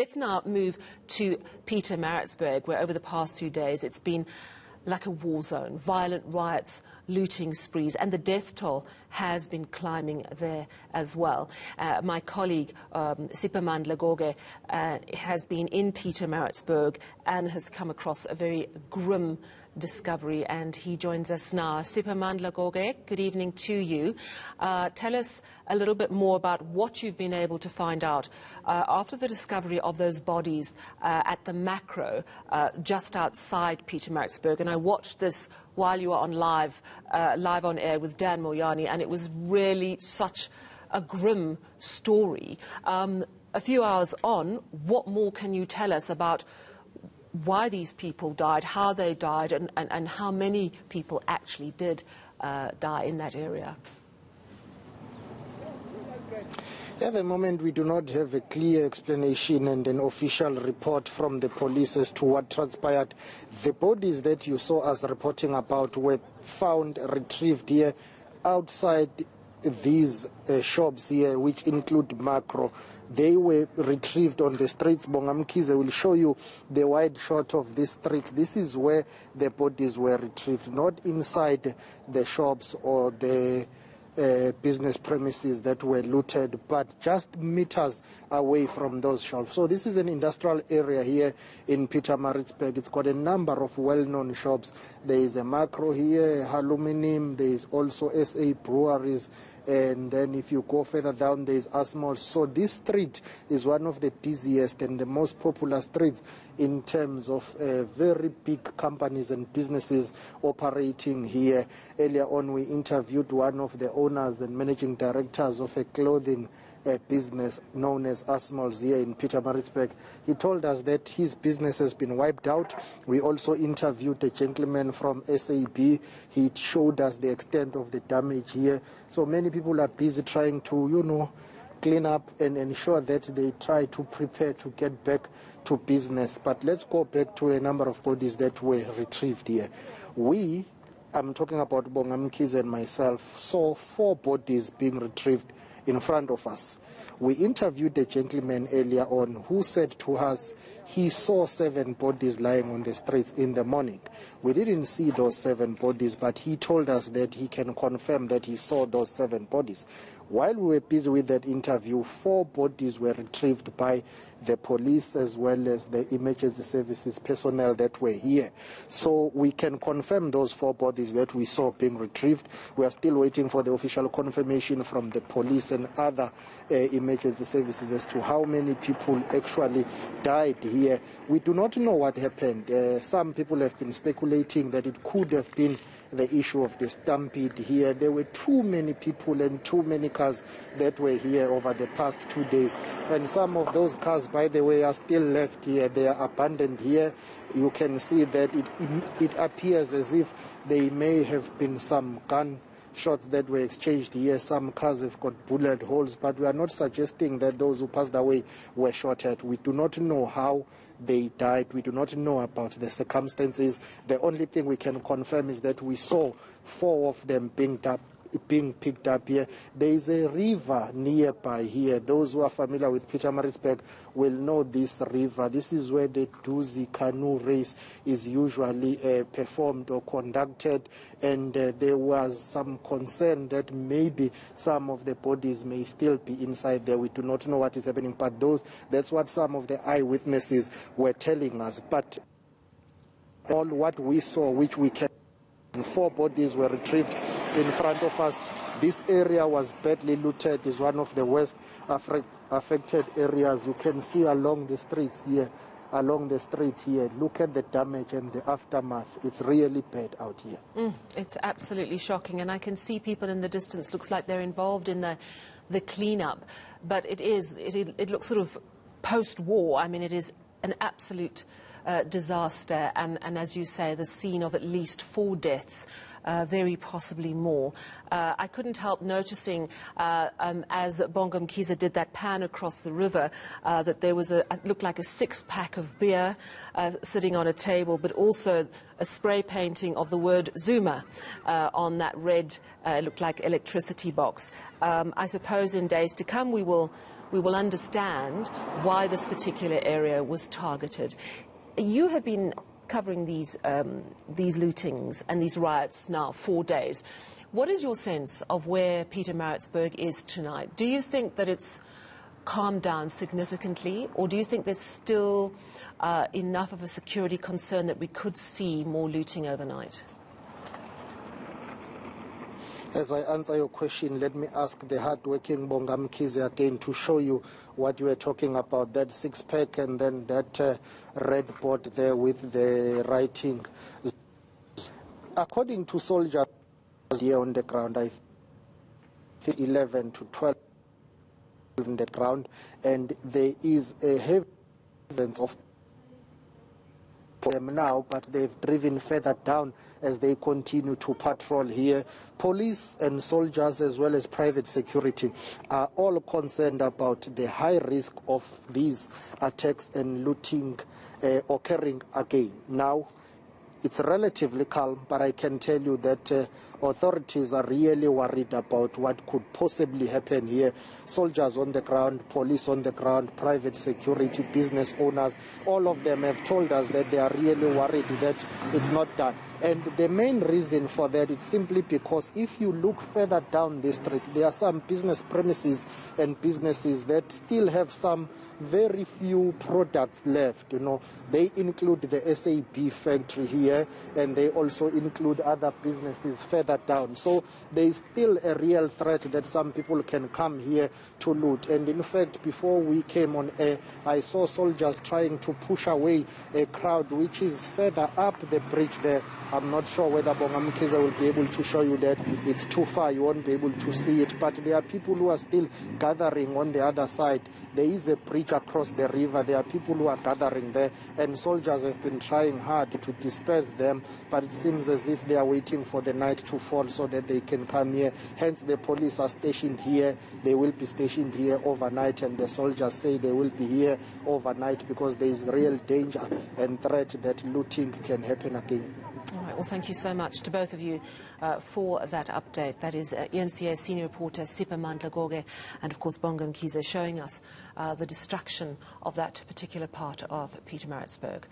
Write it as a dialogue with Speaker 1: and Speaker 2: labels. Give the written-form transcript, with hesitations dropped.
Speaker 1: Let's now move to Pietermaritzburg, where over the past 2 days it's been like a war zone. Violent riots, looting sprees, and the death toll has been climbing there as well. My colleague, Siphamandla Goge, has been in Pietermaritzburg and has come across a very grim discovery, and he joins us now. Siphamandla Goge, good evening to you. Tell us a little bit more about what you've been able to find out after the discovery of those bodies at the Makro just outside Pietermaritzburg. And I watched this while you were on live on air with Dan Moyani, and it was really such a grim story. A few hours on, what more can you tell us about why these people died, how they died, and how many people actually did die in that area?
Speaker 2: At the moment, we do not have a clear explanation and an official report from the police as to what transpired. The bodies that you saw us reporting about were found, retrieved here outside these shops here, which include Makro. They were retrieved on the streets. Bongamkize will show you the wide shot of this street. This is where the bodies were retrieved, not inside the shops or the business premises that were looted, but just meters away from those shops. So this is an industrial area here in Pietermaritzburg. It's got a number of well-known shops. There is a Makro here, aluminum. There is also SA breweries. And then if you go further down, there is Asmol. So this street is one of the busiest and the most popular streets in terms of very big companies and businesses operating here. Earlier on, we interviewed one of the owners and managing directors of a clothing business known as Asmol's here in Pietermaritzburg. He told us that his business has been wiped out. We also interviewed a gentleman from SAB. He showed us the extent of the damage here. So many people are busy trying to, clean up and ensure that they try to prepare to get back to business. But let's go back to a number of bodies that were retrieved here. I'm talking about Bongamkize and myself, saw 4 bodies being retrieved in front of us. We interviewed a gentleman earlier on who said to us he saw 7 bodies lying on the streets in the morning. We didn't see those 7 bodies, but he told us that he can confirm that he saw those 7 bodies. While we were busy with that interview, 4 bodies were retrieved by the police as well as the emergency services personnel that were here. So we can confirm those 4 bodies that we saw being retrieved. We are still waiting for the official confirmation from the police and other emergency services as to how many people actually died here. We do not know what happened. Some people have been speculating that it could have been the issue of the stampede here. There were too many people and too many cars that were here over the past 2 days. And some of those cars, by the way, are still left here. They are abandoned here. You can see that it appears as if there may have been some gunshots that were exchanged here. Some cars have got bullet holes, but we are not suggesting that those who passed away were shot at. We do not know how they died. We do not know about the circumstances. The only thing we can confirm is that we saw 4 of them being picked up here. There is a river nearby here. Those who are familiar with Pietermaritzburg will know this river. This is where the Duzi canoe race is usually performed or conducted, and there was some concern that maybe some of the bodies may still be inside there. We do not know what is happening, but that's what some of the eyewitnesses were telling us. But all what we saw, which we can, 4 bodies were retrieved in front of us. This area was badly looted. It's one of the worst affected areas. You can see along the streets here. Look at the damage and the aftermath. It's really bad out here.
Speaker 1: It's absolutely shocking, and I can see people in the distance. Looks like they're involved in the cleanup, but it looks sort of post-war. I mean, it is an absolute disaster, and as you say, the scene of at least 4 deaths, very possibly more. I couldn't help noticing as Bongamkize did that pan across the river that there was it looked like a 6-pack of beer sitting on a table, but also a spray painting of the word Zuma on that red, looked like electricity box. I suppose in days to come we will we will understand why this particular area was targeted. You have been covering these lootings and these riots now 4 days. What is your sense of where Pietermaritzburg is tonight? Do you think that it's calmed down significantly, or do you think there's still enough of a security concern that we could see more looting overnight?
Speaker 2: As I answer your question, let me ask the hard-working Bonga Mkhize again to show you what you were talking about, that six-pack and then that red board there with the writing. According to soldiers here on the ground, I think 11 to 12 on the ground, and there is a heavy evidence of them now, but they've driven further down as they continue to patrol here. Police and soldiers, as well as private security, are all concerned about the high risk of these attacks and looting occurring again. Now, it's relatively calm, but I can tell you that authorities are really worried about what could possibly happen here. Soldiers on the ground, police on the ground, private security, business owners, all of them have told us that they are really worried that it's not done. And the main reason for that is simply because if you look further down the street, there are some business premises and businesses that still have some very few products left. You know, they include the SAB factory here, and they also include other businesses further down. So there is still a real threat that some people can come here to loot. And in fact, before we came on air, I saw soldiers trying to push away a crowd which is further up the bridge there. I'm not sure whether Bonga Mkhize will be able to show you that. It's too far, you won't be able to see it. But there are people who are still gathering on the other side. There is a bridge across the river. There are people who are gathering there. And soldiers have been trying hard to disperse them. But it seems as if they are waiting for the night to fall so that they can come here. Hence, the police are stationed here. They will be stationed here overnight. And the soldiers say they will be here overnight because there is real danger and threat that looting can happen again.
Speaker 1: All right, well, thank you so much to both of you for that update. That is eNCA senior reporter Siphamandla Goge and, of course, Bonga Mkhize showing us the destruction of that particular part of Pietermaritzburg.